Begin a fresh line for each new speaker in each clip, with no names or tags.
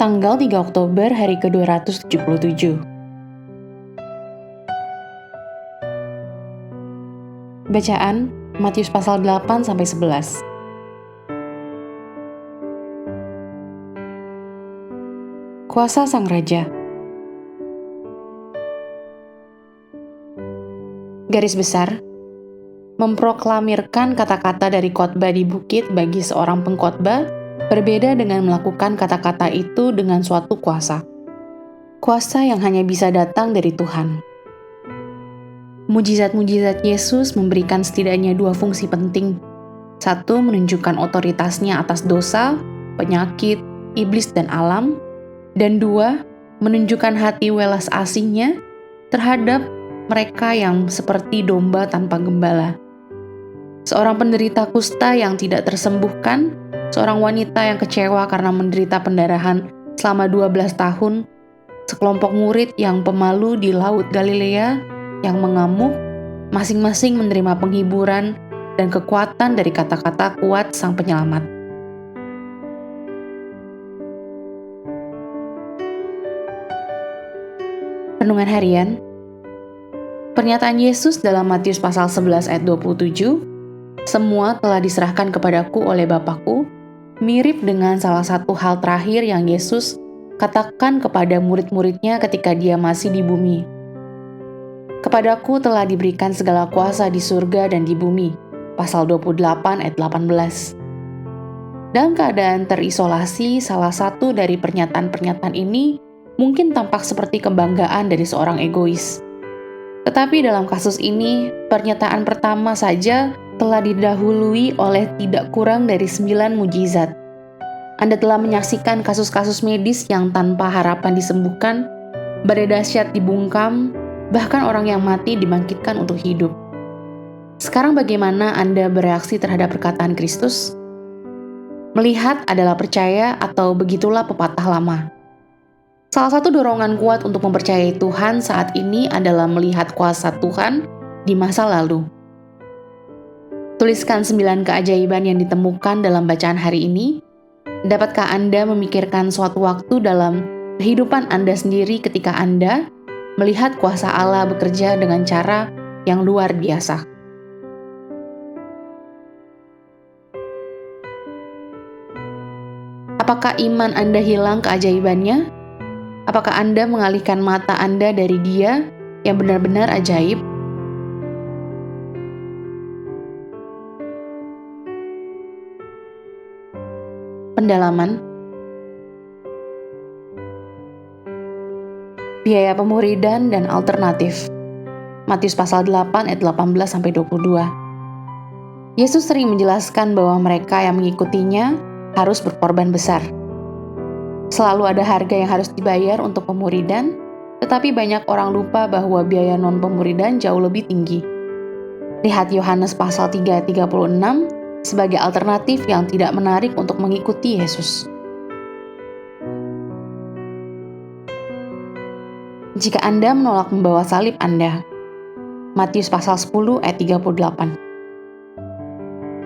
Tanggal 3 Oktober hari ke-277. Bacaan Matius pasal 8-11. Kuasa Sang Raja. Garis besar, memproklamirkan kata-kata dari khotbah di bukit bagi seorang pengkhotbah berbeda dengan melakukan kata-kata itu dengan suatu kuasa. Kuasa yang hanya bisa datang dari Tuhan. Mujizat-mujizat Yesus memberikan setidaknya dua fungsi penting. Satu, menunjukkan otoritasnya atas dosa, penyakit, iblis, dan alam. Dan dua, menunjukkan hati welas asihnya terhadap mereka yang seperti domba tanpa gembala. Seorang penderita kusta yang tidak tersembuhkan, seorang wanita yang kecewa karena menderita pendarahan selama 12 tahun, sekelompok murid yang pemalu di Laut Galilea yang mengamuk, masing-masing menerima penghiburan dan kekuatan dari kata-kata kuat Sang Penyelamat. Renungan harian. Pernyataan Yesus dalam Matius pasal 11 ayat 27, "Semua telah diserahkan kepadaku oleh Bapa-Ku," mirip dengan salah satu hal terakhir yang Yesus katakan kepada murid-muridnya ketika dia masih di bumi. "Kepadaku telah diberikan segala kuasa di surga dan di bumi." Pasal 28 ayat 18. Dalam keadaan terisolasi, salah satu dari pernyataan-pernyataan ini mungkin tampak seperti kebanggaan dari seorang egois. Tetapi dalam kasus ini, pernyataan pertama saja telah didahului oleh tidak kurang dari 9 mujizat. Anda telah menyaksikan kasus-kasus medis yang tanpa harapan disembuhkan, badai dahsyat dibungkam, bahkan orang yang mati dibangkitkan untuk hidup. Sekarang bagaimana Anda bereaksi terhadap perkataan Kristus? Melihat adalah percaya atau begitulah pepatah lama. Salah satu dorongan kuat untuk mempercayai Tuhan saat ini adalah melihat kuasa Tuhan di masa lalu. Tuliskan 9 keajaiban yang ditemukan dalam bacaan hari ini. Dapatkah Anda memikirkan suatu waktu dalam kehidupan Anda sendiri ketika Anda melihat kuasa Allah bekerja dengan cara yang luar biasa? Apakah iman Anda hilang keajaibannya? Apakah Anda mengalihkan mata Anda dari Dia yang benar-benar ajaib? Pendalaman. Biaya pemuridan dan alternatif. Matius pasal 8 ayat 18-22. Yesus sering menjelaskan bahwa mereka yang mengikutinya harus berkorban besar. Selalu ada harga yang harus dibayar untuk pemuridan, tetapi banyak orang lupa bahwa biaya non-pemuridan jauh lebih tinggi. Lihat Yohanes pasal 3 ayat 36 sebagai alternatif yang tidak menarik untuk mengikuti Yesus. Jika Anda menolak membawa salib Anda. Matius pasal 10 ayat 38.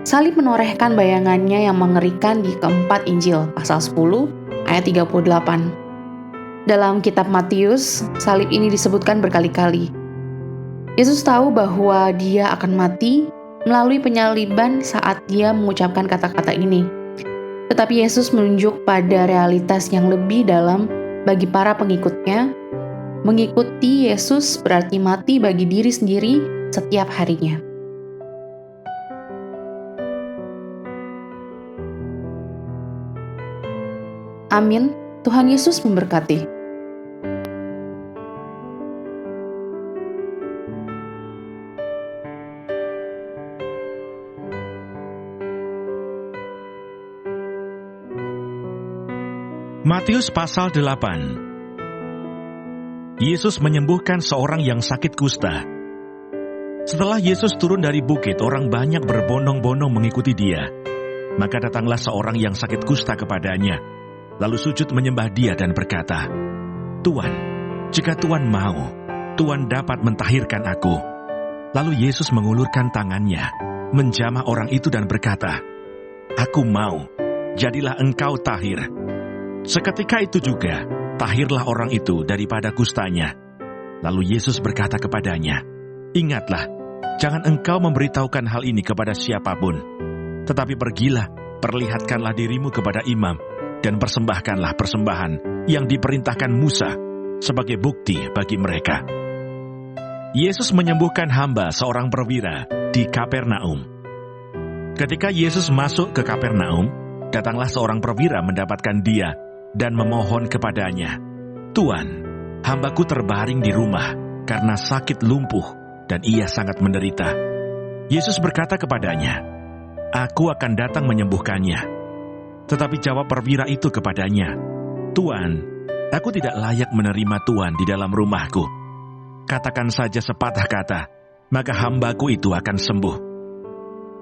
Salib menorehkan bayangannya yang mengerikan di keempat Injil, pasal 10 ayat 38. Dalam kitab Matius, salib ini disebutkan berkali-kali. Yesus tahu bahwa dia akan mati melalui penyaliban saat dia mengucapkan kata-kata ini. Tetapi Yesus menunjuk pada realitas yang lebih dalam bagi para pengikutnya. Mengikuti Yesus berarti mati bagi diri sendiri setiap harinya. Amin. Tuhan Yesus memberkati.
Matius pasal 8. Yesus menyembuhkan seorang yang sakit kusta. Setelah Yesus turun dari bukit, orang banyak berbondong-bondong mengikuti dia. Maka datanglah seorang yang sakit kusta kepadanya, lalu sujud menyembah dia dan berkata, "Tuan, jika Tuan mau, Tuan dapat mentahirkan aku." Lalu Yesus mengulurkan tangannya, menjamah orang itu dan berkata, "Aku mau, jadilah engkau tahir." Seketika itu juga, tahirlah orang itu daripada kustanya. Lalu Yesus berkata kepadanya, "Ingatlah, jangan engkau memberitahukan hal ini kepada siapapun. Tetapi pergilah, perlihatkanlah dirimu kepada imam, dan persembahkanlah persembahan yang diperintahkan Musa sebagai bukti bagi mereka." Yesus menyembuhkan hamba seorang perwira di Kapernaum. Ketika Yesus masuk ke Kapernaum, datanglah seorang perwira mendapatkan dia dan memohon kepadanya, "Tuan, hambaku terbaring di rumah karena sakit lumpuh dan ia sangat menderita." Yesus berkata kepadanya, "Aku akan datang menyembuhkannya." Tetapi jawab perwira itu kepadanya, "Tuan, aku tidak layak menerima Tuan di dalam rumahku. Katakan saja sepatah kata, maka hambaku itu akan sembuh.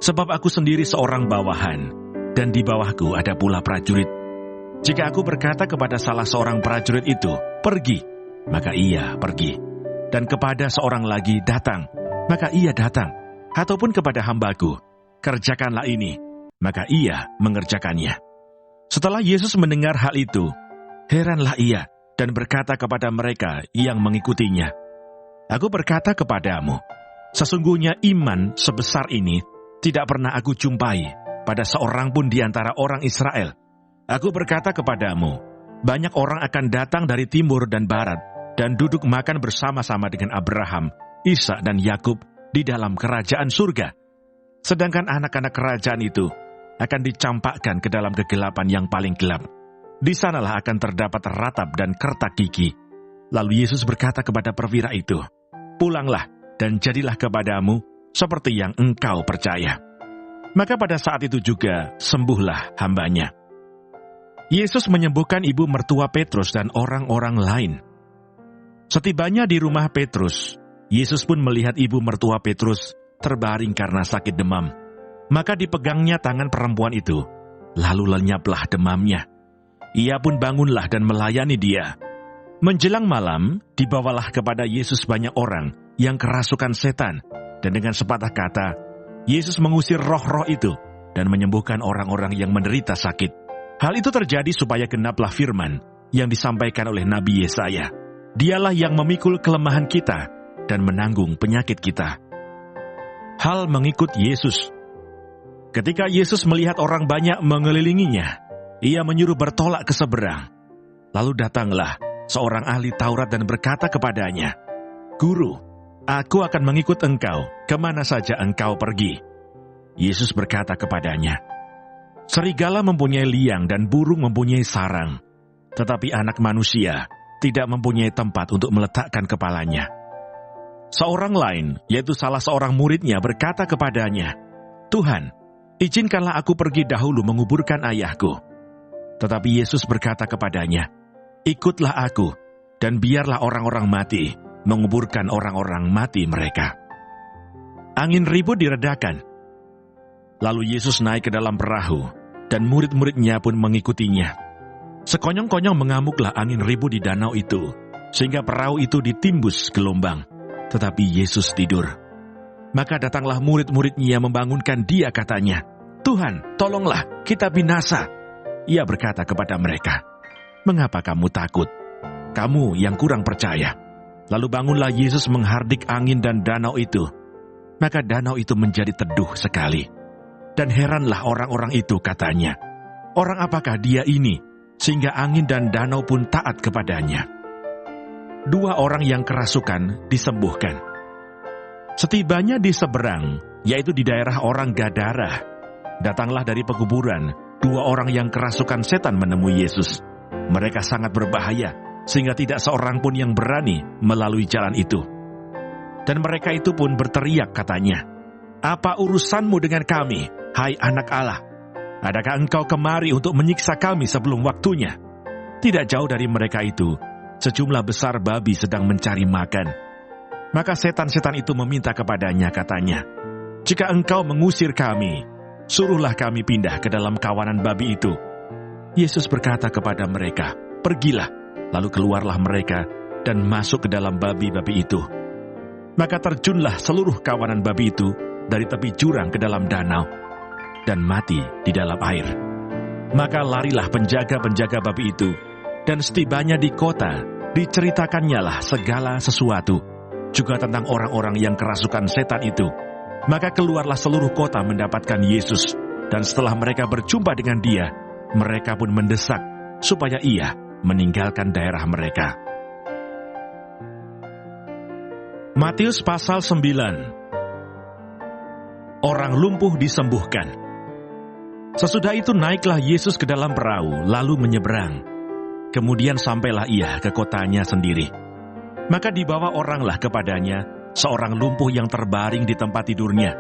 Sebab aku sendiri seorang bawahan, dan di bawahku ada pula prajurit. Jika aku berkata kepada salah seorang prajurit itu, 'Pergi,' maka ia pergi. Dan kepada seorang lagi, 'Datang,' maka ia datang. Ataupun kepada hambaku, 'Kerjakanlah ini,' maka ia mengerjakannya." Setelah Yesus mendengar hal itu, heranlah ia dan berkata kepada mereka yang mengikutinya, "Aku berkata kepadamu, sesungguhnya iman sebesar ini tidak pernah aku jumpai pada seorang pun di antara orang Israel. Aku berkata kepadamu, banyak orang akan datang dari timur dan barat dan duduk makan bersama-sama dengan Abraham, Ishak dan Yakub di dalam kerajaan surga. Sedangkan anak-anak kerajaan itu akan dicampakkan ke dalam kegelapan yang paling gelap. Di sanalah akan terdapat ratap dan kertak gigi." Lalu Yesus berkata kepada perwira itu, "Pulanglah dan jadilah kepadamu seperti yang engkau percaya." Maka pada saat itu juga sembuhlah hambanya. Yesus menyembuhkan ibu mertua Petrus dan orang-orang lain. Setibanya di rumah Petrus, Yesus pun melihat ibu mertua Petrus terbaring karena sakit demam. Maka dipegangnya tangan perempuan itu, lalu lenyaplah demamnya. Ia pun bangunlah dan melayani dia. Menjelang malam, dibawalah kepada Yesus banyak orang yang kerasukan setan, dan dengan sepatah kata, Yesus mengusir roh-roh itu dan menyembuhkan orang-orang yang menderita sakit. Hal itu terjadi supaya genaplah firman yang disampaikan oleh Nabi Yesaya. Dialah yang memikul kelemahan kita dan menanggung penyakit kita. Hal mengikut Yesus. Ketika Yesus melihat orang banyak mengelilinginya, ia menyuruh bertolak ke seberang. Lalu datanglah seorang ahli Taurat dan berkata kepadanya, "Guru, aku akan mengikut engkau kemana saja engkau pergi." Yesus berkata kepadanya, "Serigala mempunyai liang dan burung mempunyai sarang, tetapi anak manusia tidak mempunyai tempat untuk meletakkan kepalanya." Seorang lain, yaitu salah seorang muridnya, berkata kepadanya, "Tuhan, izinkanlah aku pergi dahulu menguburkan ayahku." Tetapi Yesus berkata kepadanya, "Ikutlah aku, dan biarlah orang-orang mati menguburkan orang-orang mati mereka." Angin ribut diredakan. Lalu Yesus naik ke dalam perahu, dan murid-muridnya pun mengikutinya. Sekonyong-konyong mengamuklah angin ribut di danau itu, sehingga perahu itu ditimbus gelombang. Tetapi Yesus tidur. Maka datanglah murid-muridnya membangunkan dia, katanya, "Tuhan, tolonglah, kita binasa." Ia berkata kepada mereka, "Mengapa kamu takut? Kamu yang kurang percaya." Lalu bangunlah Yesus menghardik angin dan danau itu. Maka danau itu menjadi teduh sekali. Dan heranlah orang-orang itu, katanya, "Orang apakah dia ini, sehingga angin dan danau pun taat kepadanya?" 2 orang yang kerasukan disembuhkan. Setibanya di seberang, yaitu di daerah orang Gadara, datanglah dari pekuburan 2 orang yang kerasukan setan menemui Yesus. Mereka sangat berbahaya, sehingga tidak seorang pun yang berani melalui jalan itu. Dan mereka itu pun berteriak, katanya, "Apa urusanmu dengan kami, hai anak Allah? Adakah engkau kemari untuk menyiksa kami sebelum waktunya?" Tidak jauh dari mereka itu, sejumlah besar babi sedang mencari makan. Maka setan-setan itu meminta kepadanya, katanya, "Jika engkau mengusir kami, suruhlah kami pindah ke dalam kawanan babi itu." Yesus berkata kepada mereka, "Pergilah." Lalu keluarlah mereka dan masuk ke dalam babi-babi itu. Maka terjunlah seluruh kawanan babi itu dari tepi jurang ke dalam danau, dan mati di dalam air. Maka larilah penjaga-penjaga babi itu, dan setibanya di kota, diceritakannya segala sesuatu, juga tentang orang-orang yang kerasukan setan itu. Maka keluarlah seluruh kota mendapatkan Yesus, dan setelah mereka berjumpa dengan dia, mereka pun mendesak supaya ia meninggalkan daerah mereka. Matius pasal 9. Orang lumpuh disembuhkan. Sesudah itu naiklah Yesus ke dalam perahu, lalu menyeberang. Kemudian sampailah ia ke kotanya sendiri. Maka dibawa oranglah kepadanya seorang lumpuh yang terbaring di tempat tidurnya.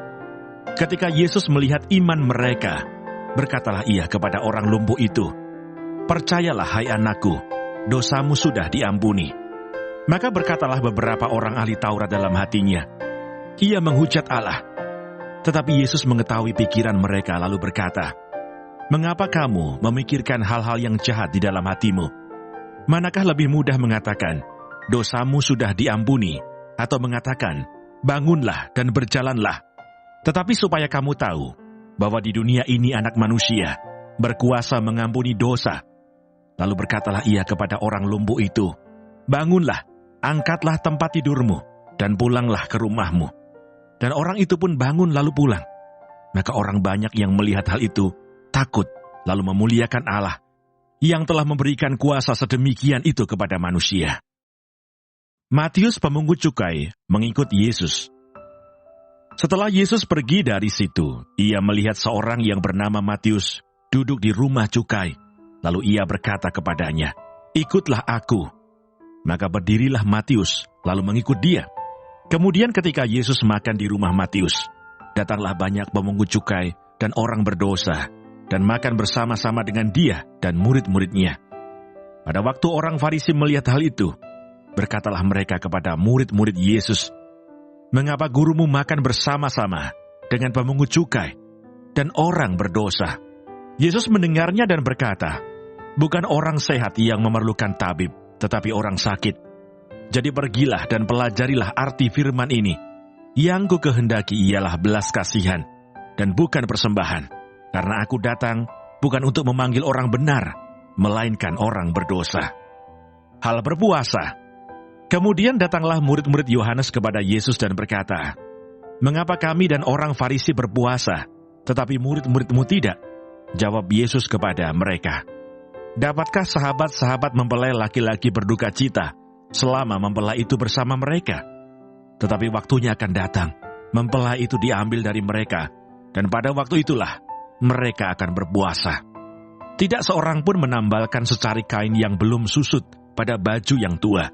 Ketika Yesus melihat iman mereka, berkatalah ia kepada orang lumpuh itu, "Percayalah, hai anakku, dosamu sudah diampuni." Maka berkatalah beberapa orang ahli Taurat dalam hatinya, "Ia menghujat Allah." Tetapi Yesus mengetahui pikiran mereka lalu berkata, "Mengapa kamu memikirkan hal-hal yang jahat di dalam hatimu? Manakah lebih mudah mengatakan, 'Dosamu sudah diampuni,' atau mengatakan, 'Bangunlah dan berjalanlah'? Tetapi supaya kamu tahu bahwa di dunia ini Anak Manusia berkuasa mengampuni dosa." Lalu berkatalah ia kepada orang lumpuh itu, "Bangunlah, angkatlah tempat tidurmu, dan pulanglah ke rumahmu." Dan orang itu pun bangun lalu pulang. Maka orang banyak yang melihat hal itu takut, lalu memuliakan Allah, yang telah memberikan kuasa sedemikian itu kepada manusia. Matius pemungut cukai mengikut Yesus. Setelah Yesus pergi dari situ, ia melihat seorang yang bernama Matius duduk di rumah cukai. Lalu ia berkata kepadanya, "Ikutlah aku." Maka berdirilah Matius, lalu mengikut dia. Kemudian ketika Yesus makan di rumah Matius, datanglah banyak pemungut cukai dan orang berdosa, dan makan bersama-sama dengan dia dan murid-muridnya. Pada waktu orang Farisi melihat hal itu, berkatalah mereka kepada murid-murid Yesus, "Mengapa gurumu makan bersama-sama dengan pemungut cukai dan orang berdosa?" Yesus mendengarnya dan berkata, "Bukan orang sehat yang memerlukan tabib, tetapi orang sakit. Jadi pergilah dan pelajarilah arti firman ini. Yang ku kehendaki ialah belas kasihan, dan bukan persembahan. Karena aku datang bukan untuk memanggil orang benar, melainkan orang berdosa." Hal berpuasa. Kemudian datanglah murid-murid Yohanes kepada Yesus dan berkata, "Mengapa kami dan orang Farisi berpuasa, tetapi murid-muridmu tidak?" Jawab Yesus kepada mereka, "Dapatkah sahabat-sahabat mempelai laki-laki berduka cita selama mempelai itu bersama mereka? Tetapi waktunya akan datang, mempelai itu diambil dari mereka, dan pada waktu itulah mereka akan berpuasa. Tidak seorang pun menambalkan secari kain yang belum susut pada baju yang tua.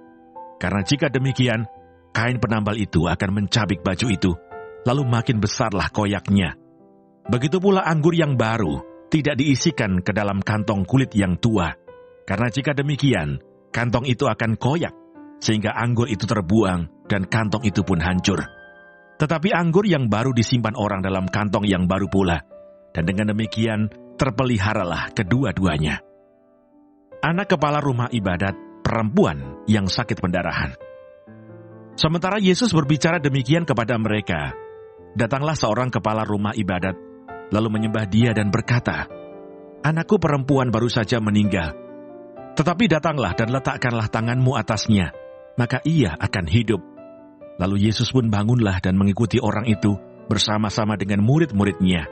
Karena jika demikian, kain penambal itu akan mencabik baju itu, lalu makin besarlah koyaknya. Begitu pula anggur yang baru tidak diisikan ke dalam kantong kulit yang tua, karena jika demikian, kantong itu akan koyak, sehingga anggur itu terbuang dan kantong itu pun hancur. Tetapi anggur yang baru disimpan orang dalam kantong yang baru pula, dan dengan demikian terpeliharalah kedua-duanya." Anak kepala rumah ibadat perempuan yang sakit pendarahan. Sementara Yesus berbicara demikian kepada mereka, datanglah seorang kepala rumah ibadat, lalu menyembah dia dan berkata, "Anakku perempuan baru saja meninggal. Tetapi datanglah dan letakkanlah tanganmu atasnya, maka ia akan hidup." Lalu Yesus pun bangunlah dan mengikuti orang itu bersama-sama dengan murid-muridnya.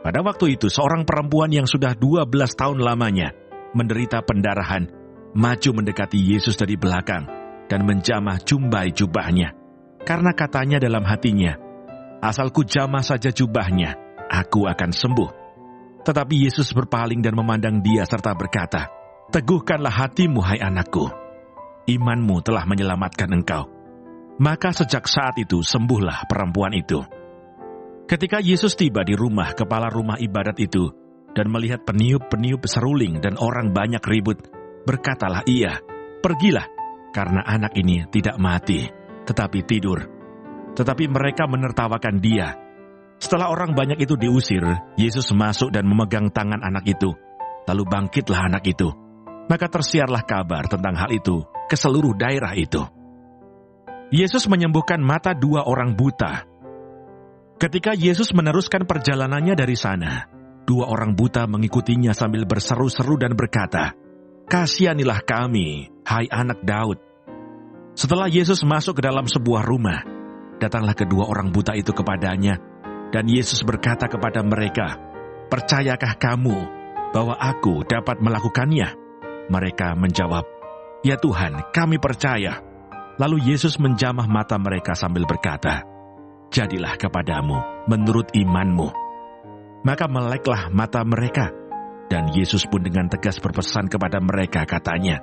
Pada waktu itu seorang perempuan yang sudah 12 tahun lamanya menderita pendarahan, maju mendekati Yesus dari belakang dan menjamah jumbai jubahnya. Karena katanya dalam hatinya, "Asal ku jamah saja jubahnya, aku akan sembuh." Tetapi Yesus berpaling dan memandang dia serta berkata, "Teguhkanlah hatimu, hai anakku. Imanmu telah menyelamatkan engkau." Maka sejak saat itu sembuhlah perempuan itu. Ketika Yesus tiba di rumah kepala rumah ibadat itu dan melihat peniup-peniup seruling dan orang banyak ribut, berkatalah ia, "Pergilah, karena anak ini tidak mati, tetapi tidur." Tetapi mereka menertawakan dia. Setelah orang banyak itu diusir, Yesus masuk dan memegang tangan anak itu. Lalu bangkitlah anak itu. Maka tersiarlah kabar tentang hal itu ke seluruh daerah itu. Yesus menyembuhkan mata 2 orang buta. Ketika Yesus meneruskan perjalanannya dari sana, Dua orang buta mengikutinya sambil berseru-seru dan berkata, "Kasihanilah kami, hai anak Daud." Setelah Yesus masuk ke dalam sebuah rumah, datanglah kedua orang buta itu kepadanya, dan Yesus berkata kepada mereka, "Percayakah kamu bahwa aku dapat melakukannya?" Mereka menjawab, "Ya Tuhan, kami percaya." Lalu Yesus menjamah mata mereka sambil berkata, "Jadilah kepadamu menurut imanmu." Maka meleklah mata mereka, dan Yesus pun dengan tegas berpesan kepada mereka, katanya,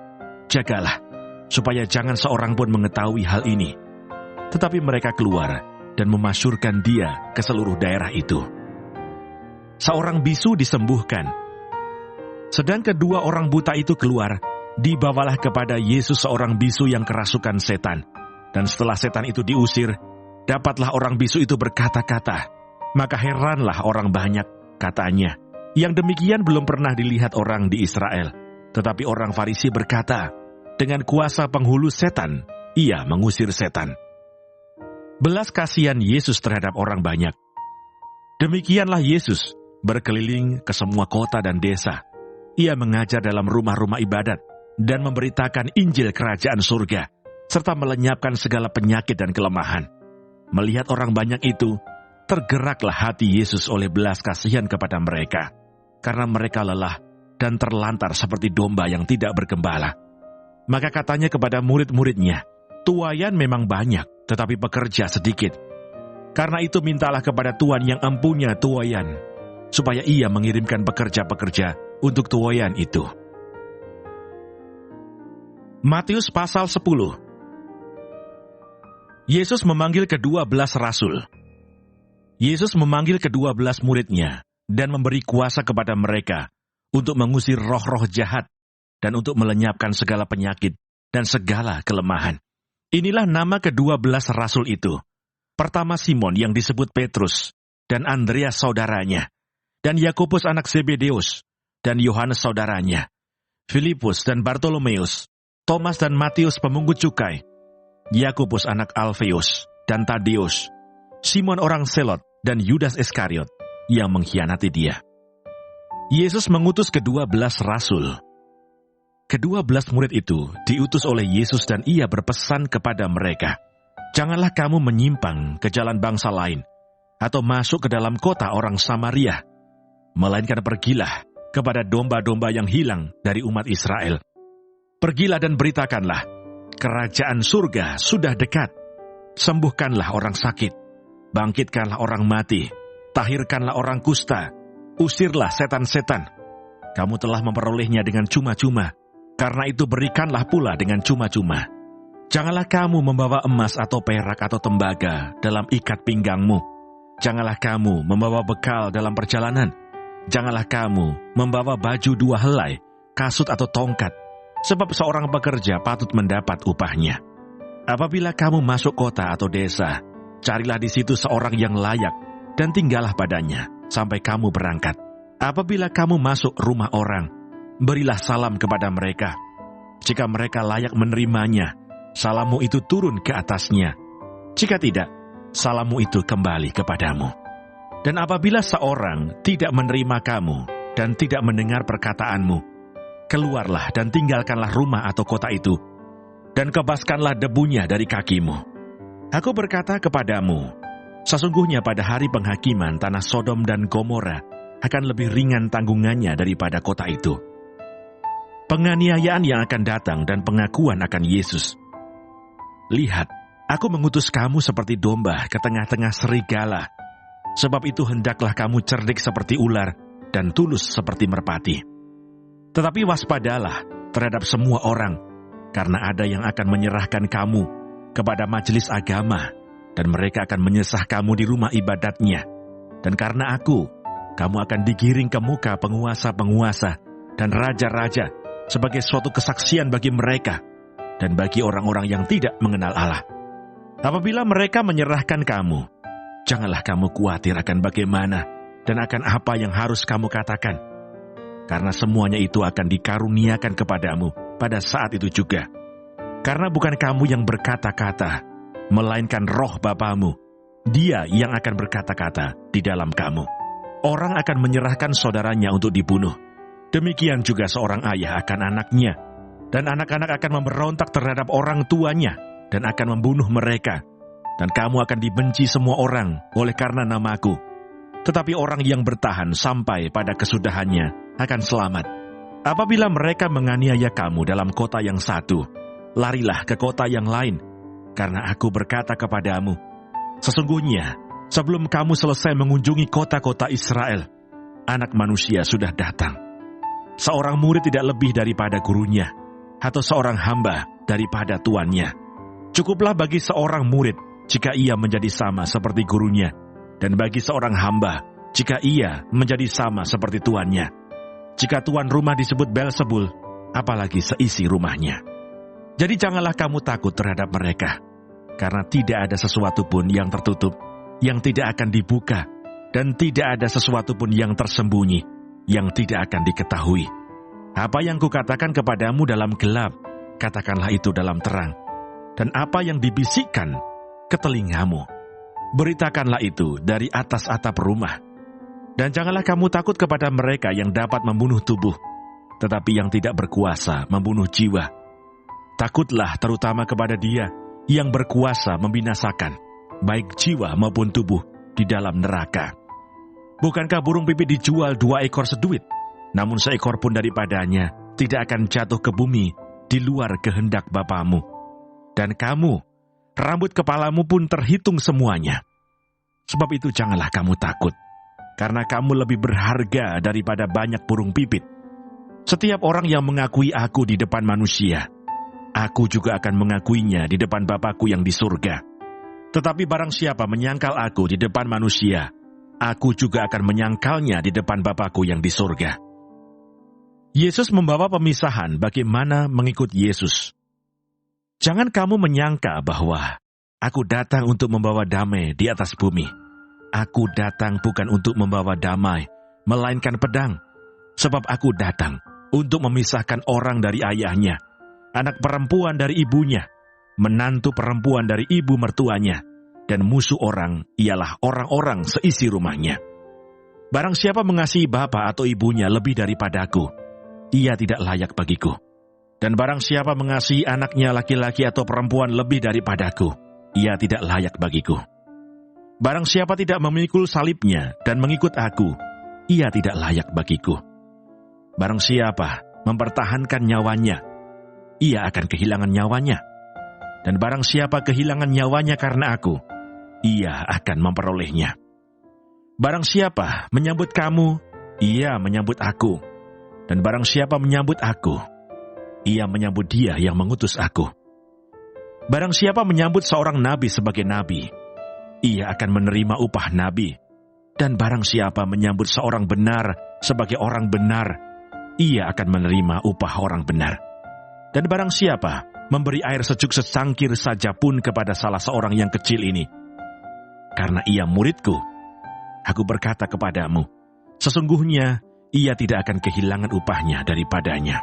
"Jagalah, supaya jangan seorang pun mengetahui hal ini." Tetapi mereka keluar dan memasyurkan dia ke seluruh daerah itu. Seorang bisu disembuhkan. Sedang kedua orang buta itu keluar, dibawalah kepada Yesus seorang bisu yang kerasukan setan. Dan setelah setan itu diusir, dapatlah orang bisu itu berkata-kata. Maka heranlah orang banyak, katanya, "Yang demikian belum pernah dilihat orang di Israel." Tetapi orang Farisi berkata, "Dengan kuasa penghulu setan, ia mengusir setan." Belas kasihan Yesus terhadap orang banyak. Demikianlah Yesus berkeliling ke semua kota dan desa. Ia mengajar dalam rumah-rumah ibadat dan memberitakan Injil kerajaan surga, serta melenyapkan segala penyakit dan kelemahan. Melihat orang banyak itu, tergeraklah hati Yesus oleh belas kasihan kepada mereka, karena mereka lelah dan terlantar seperti domba yang tidak bergembala. Maka katanya kepada murid-muridnya, "Tuaian memang banyak, tetapi pekerja sedikit. Karena itu mintalah kepada Tuhan yang empunya tuaian, supaya ia mengirimkan pekerja-pekerja untuk tuaian itu." Matius pasal 10. Yesus memanggil ke-12 rasul. Yesus memanggil ke-12 muridnya dan memberi kuasa kepada mereka untuk mengusir roh-roh jahat dan untuk melenyapkan segala penyakit dan segala kelemahan. Inilah nama ke-12 rasul itu. Pertama Simon yang disebut Petrus, dan Andreas saudaranya, dan Yakobus anak Zebedeus, dan Yohanes saudaranya, Filipus dan Bartolomeus, Thomas dan Matius pemungut cukai, Yakobus anak Alfeus dan Tadeus, Simon orang Selot, dan Yudas Iskariot yang mengkhianati dia. Yesus mengutus ke-12 rasul. Ke-12 murid itu diutus oleh Yesus dan ia berpesan kepada mereka, "Janganlah kamu menyimpang ke jalan bangsa lain, atau masuk ke dalam kota orang Samaria, melainkan pergilah kepada domba-domba yang hilang dari umat Israel. Pergilah dan beritakanlah, kerajaan surga sudah dekat. Sembuhkanlah orang sakit, bangkitkanlah orang mati, tahirkanlah orang kusta, usirlah setan-setan. Kamu telah memperolehnya dengan cuma-cuma, karena itu berikanlah pula dengan cuma-cuma. Janganlah kamu membawa emas atau perak atau tembaga dalam ikat pinggangmu. Janganlah kamu membawa bekal dalam perjalanan. Janganlah kamu membawa baju 2 helai, kasut atau tongkat, sebab seorang pekerja patut mendapat upahnya. Apabila kamu masuk kota atau desa, carilah di situ seorang yang layak, dan tinggallah padanya sampai kamu berangkat. Apabila kamu masuk rumah orang, berilah salam kepada mereka. Jika mereka layak menerimanya, salammu itu turun ke atasnya. Jika tidak, salammu itu kembali kepadamu. Dan apabila seorang tidak menerima kamu dan tidak mendengar perkataanmu, keluarlah dan tinggalkanlah rumah atau kota itu, dan kebaskanlah debunya dari kakimu. Aku berkata kepadamu, sesungguhnya pada hari penghakiman tanah Sodom dan Gomora akan lebih ringan tanggungannya daripada kota itu. Penganiayaan yang akan datang dan pengakuan akan Yesus. Lihat, aku mengutus kamu seperti domba ke tengah-tengah serigala. Sebab itu hendaklah kamu cerdik seperti ular dan tulus seperti merpati. Tetapi waspadalah terhadap semua orang, karena ada yang akan menyerahkan kamu kepada majelis agama, dan mereka akan menyesah kamu di rumah ibadatnya. Dan karena aku, kamu akan digiring ke muka penguasa-penguasa dan raja-raja sebagai suatu kesaksian bagi mereka dan bagi orang-orang yang tidak mengenal Allah. Apabila mereka menyerahkan kamu, janganlah kamu khawatir akan bagaimana dan akan apa yang harus kamu katakan, karena semuanya itu akan dikaruniakan kepadamu pada saat itu juga. Karena bukan kamu yang berkata-kata, melainkan roh Bapamu, Dia yang akan berkata-kata di dalam kamu. Orang akan menyerahkan saudaranya untuk dibunuh. Demikian juga seorang ayah akan anaknya. Dan anak-anak akan memberontak terhadap orang tuanya dan akan membunuh mereka. Dan kamu akan dibenci semua orang oleh karena nama-Ku. Tetapi orang yang bertahan sampai pada kesudahannya akan selamat. Apabila mereka menganiaya kamu dalam kota yang satu, larilah ke kota yang lain. Karena Aku berkata kepadamu, sesungguhnya sebelum kamu selesai mengunjungi kota-kota Israel, Anak Manusia sudah datang. Seorang murid tidak lebih daripada gurunya, atau seorang hamba daripada tuannya. Cukuplah bagi seorang murid jika ia menjadi sama seperti gurunya, dan bagi seorang hamba jika ia menjadi sama seperti tuannya. Jika tuan rumah disebut Beelzebul, apalagi seisi rumahnya. Jadi janganlah kamu takut terhadap mereka, karena tidak ada sesuatu pun yang tertutup, yang tidak akan dibuka, dan tidak ada sesuatu pun yang tersembunyi, yang tidak akan diketahui. Apa yang kukatakan kepadamu dalam gelap, katakanlah itu dalam terang. Dan apa yang dibisikkan ke telingamu, beritakanlah itu dari atas atap rumah. Dan janganlah kamu takut kepada mereka yang dapat membunuh tubuh, tetapi yang tidak berkuasa membunuh jiwa. Takutlah terutama kepada Dia yang berkuasa membinasakan, baik jiwa maupun tubuh di dalam neraka. Bukankah burung pipit dijual 2 ekor seduit? Namun seekor pun daripadanya tidak akan jatuh ke bumi di luar kehendak Bapamu. Dan kamu, rambut kepalamu pun terhitung semuanya. Sebab itu janganlah kamu takut, karena kamu lebih berharga daripada banyak burung pipit. Setiap orang yang mengakui Aku di depan manusia, Aku juga akan mengakuinya di depan Bapa-Ku yang di surga. Tetapi barang siapa menyangkal Aku di depan manusia, Aku juga akan menyangkalnya di depan Bapa-Ku yang di surga. Yesus membawa pemisahan bagaimana mengikut Yesus. Jangan kamu menyangka bahwa Aku datang untuk membawa damai di atas bumi. Aku datang bukan untuk membawa damai, melainkan pedang. Sebab Aku datang untuk memisahkan orang dari ayahnya, anak perempuan dari ibunya, menantu perempuan dari ibu mertuanya, dan musuh orang ialah orang-orang seisi rumahnya. Barang siapa mengasihi bapa atau ibunya lebih daripada-Ku, ia tidak layak bagiku. Dan barang siapa mengasihi anaknya laki-laki atau perempuan lebih daripada-Ku, ia tidak layak bagiku. Barang siapa tidak memikul salibnya dan mengikut Aku, ia tidak layak bagiku. Barang siapa mempertahankan nyawanya, ia akan kehilangan nyawanya. Dan barang siapa kehilangan nyawanya karena Aku, ia akan memperolehnya. Barang siapa menyambut kamu, ia menyambut Aku. Dan barang siapa menyambut Aku, ia menyambut Dia yang mengutus Aku. Barang siapa menyambut seorang nabi sebagai nabi, ia akan menerima upah nabi. Dan barang siapa menyambut seorang benar sebagai orang benar, ia akan menerima upah orang benar. Dan barang siapa memberi air sejuk secangkir saja pun kepada salah seorang yang kecil ini, karena ia murid-Ku, Aku berkata kepadamu, sesungguhnya ia tidak akan kehilangan upahnya daripadanya.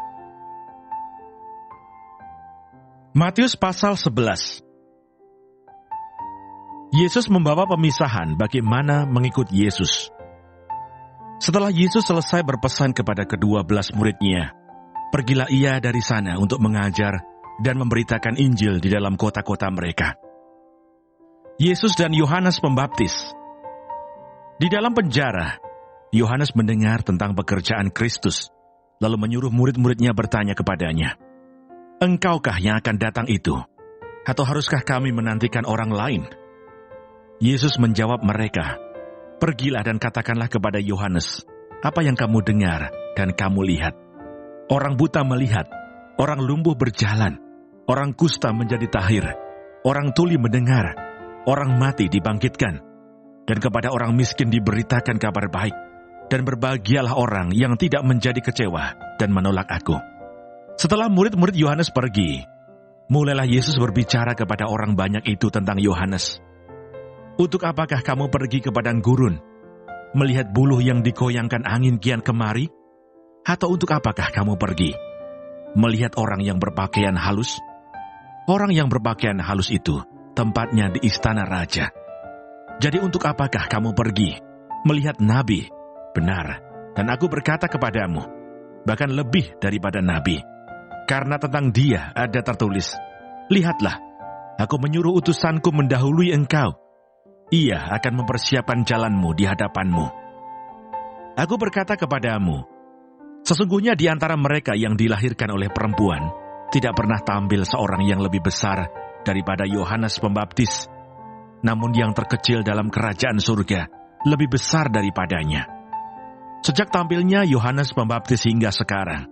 Matius pasal 11. Yesus membawa pemisahan bagaimana mengikut Yesus. Setelah Yesus selesai berpesan kepada ke-12 muridnya, pergilah ia dari sana untuk mengajar dan memberitakan Injil di dalam kota-kota mereka. Yesus dan Yohanes Pembaptis. Di dalam penjara, Yohanes mendengar tentang pekerjaan Kristus, lalu menyuruh murid-muridnya bertanya kepadanya, "Engkaukah yang akan datang itu? Atau haruskah kami menantikan orang lain?" Yesus menjawab mereka, "Pergilah dan katakanlah kepada Yohanes, apa yang kamu dengar dan kamu lihat. Orang buta melihat, orang lumpuh berjalan, orang kusta menjadi tahir, orang tuli mendengar, orang mati dibangkitkan, dan kepada orang miskin diberitakan kabar baik. Dan berbahagialah orang yang tidak menjadi kecewa dan menolak Aku." Setelah murid-murid Yohanes pergi, mulailah Yesus berbicara kepada orang banyak itu tentang Yohanes. "Untuk apakah kamu pergi ke padang gurun, melihat buluh yang dikoyangkan angin kian kemari? Atau untuk apakah kamu pergi, melihat orang yang berpakaian halus? Orang yang berpakaian halus itu tempatnya di istana raja. Jadi untuk apakah kamu pergi, melihat nabi Benar, dan aku berkata kepadamu, bahkan lebih daripada nabi. Karena tentang dia ada tertulis, lihatlah, aku menyuruh utusanku mendahului engkau. Ia akan mempersiapkan jalanmu di hadapanmu. Aku berkata kepadamu, sesungguhnya di antara mereka yang dilahirkan oleh perempuan, tidak pernah tampil seorang yang lebih besar daripada Yohanes Pembaptis. Namun yang terkecil dalam kerajaan surga lebih besar daripadanya. Sejak tampilnya Yohanes Pembaptis hingga sekarang,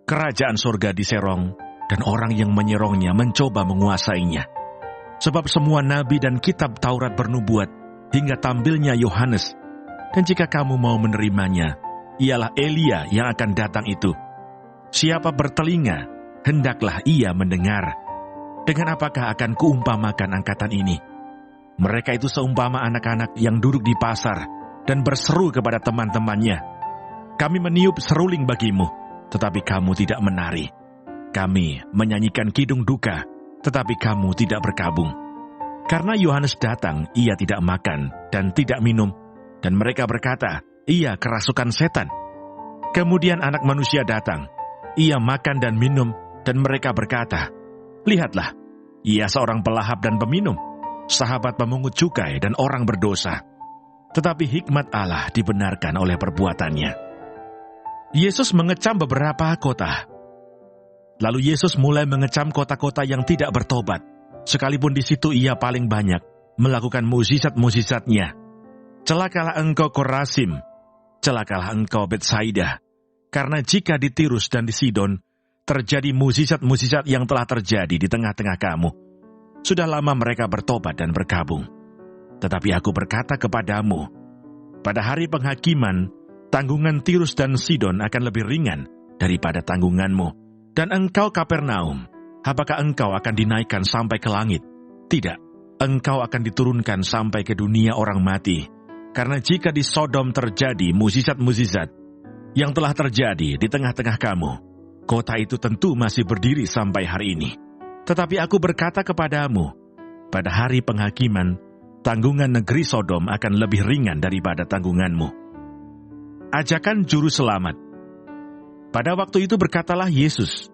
kerajaan surga diserong dan orang yang menyerongnya mencoba menguasainya. Sebab semua nabi dan kitab Taurat bernubuat hingga tampilnya Yohanes. Dan jika kamu mau menerimanya, ialah Elia yang akan datang itu. Siapa bertelinga, hendaklah ia mendengar. Dengan apakah akan kuumpamakan angkatan ini? Mereka itu seumpama anak-anak yang duduk di pasar dan berseru kepada teman-temannya, kami meniup seruling bagimu, tetapi kamu tidak menari. Kami menyanyikan kidung duka, tetapi kamu tidak berkabung. Karena Yohanes datang, ia tidak makan dan tidak minum, dan mereka berkata, ia kerasukan setan. Kemudian anak manusia datang, ia makan dan minum, dan mereka berkata, lihatlah, ia seorang pelahap dan peminum, sahabat pemungut cukai dan orang berdosa. Tetapi hikmat Allah dibenarkan oleh perbuatannya. Yesus mengecam beberapa kota. Lalu Yesus mulai mengecam kota-kota yang tidak bertobat, sekalipun di situ ia paling banyak melakukan mukjizat-mukjizatnya. Celakalah engkau Korazim, celakalah engkau Betsaida, karena jika di Tirus dan di Sidon terjadi mukjizat-mukjizat yang telah terjadi di tengah-tengah kamu, sudah lama mereka bertobat dan bergabung. Tetapi aku berkata kepadamu, pada hari penghakiman, tanggungan Tirus dan Sidon akan lebih ringan daripada tanggunganmu. Dan engkau Kapernaum, apakah engkau akan dinaikkan sampai ke langit? Tidak, engkau akan diturunkan sampai ke dunia orang mati. Karena jika di Sodom terjadi mukjizat-mukjizat yang telah terjadi di tengah-tengah kamu, kota itu tentu masih berdiri sampai hari ini. Tetapi aku berkata kepadamu, pada hari penghakiman, tanggungan negeri Sodom akan lebih ringan daripada tanggunganmu. Ajakan juru selamat. Pada waktu itu berkatalah Yesus,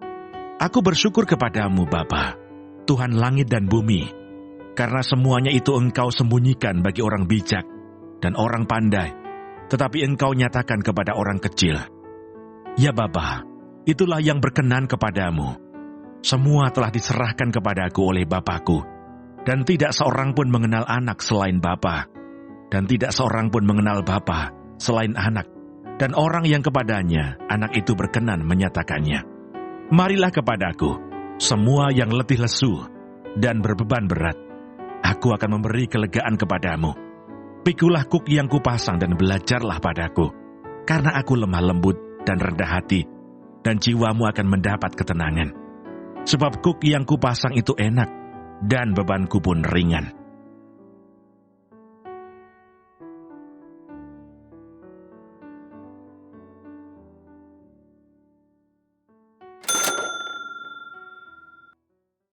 aku bersyukur kepadamu Bapa, Tuhan langit dan bumi, karena semuanya itu engkau sembunyikan bagi orang bijak dan orang pandai, tetapi engkau nyatakan kepada orang kecil. Ya Bapa, itulah yang berkenan kepadamu. Semua telah diserahkan kepadaku oleh Bapakku, dan tidak seorang pun mengenal anak selain Bapa, dan tidak seorang pun mengenal Bapa selain anak, dan orang yang kepadanya anak itu berkenan menyatakannya. Marilah kepadaku, semua yang letih lesu dan berbeban berat. Aku akan memberi kelegaan kepadamu. Pikulah kuk yang kupasang dan belajarlah padaku, karena aku lemah lembut dan rendah hati, dan jiwamu akan mendapat ketenangan. Sebab kuk yang kupasang itu enak, dan bebanku pun ringan.